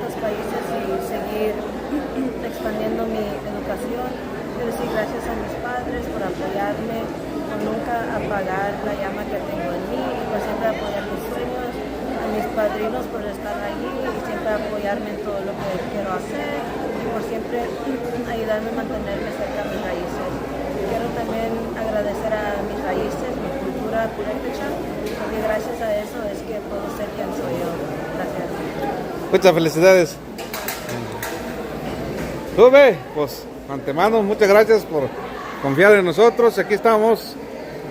otros países y seguir expandiendo mi educación. Quiero decir gracias a mis padres por apoyarme, por nunca apagar la llama que tengo en mí y por siempre apoyar mis sueños, a mis padrinos por estar allí y siempre apoyarme en todo lo que quiero hacer y por siempre ayudarme a mantenerme cerca de mis raíces. Quiero también agradecer a mis raíces, mi cultura purépecha, porque gracias a eso es que puedo ser quien soy yo. Gracias. Muchas felicidades. Sube, pues antemano, muchas gracias por confiar en nosotros. Aquí estamos.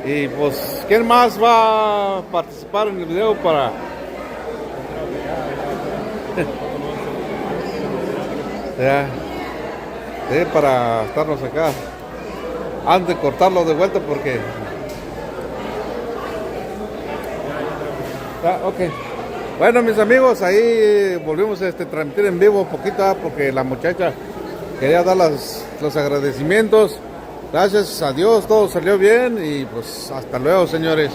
Y pues, ¿quién más va a participar en el video para? Ya. Sí, para estarnos acá. Antes de cortarlo de vuelta porque... ok. Bueno, mis amigos, ahí volvimos a transmitir en vivo un poquito porque la muchacha quería dar los agradecimientos. Gracias a Dios todo salió bien y pues hasta luego, señores.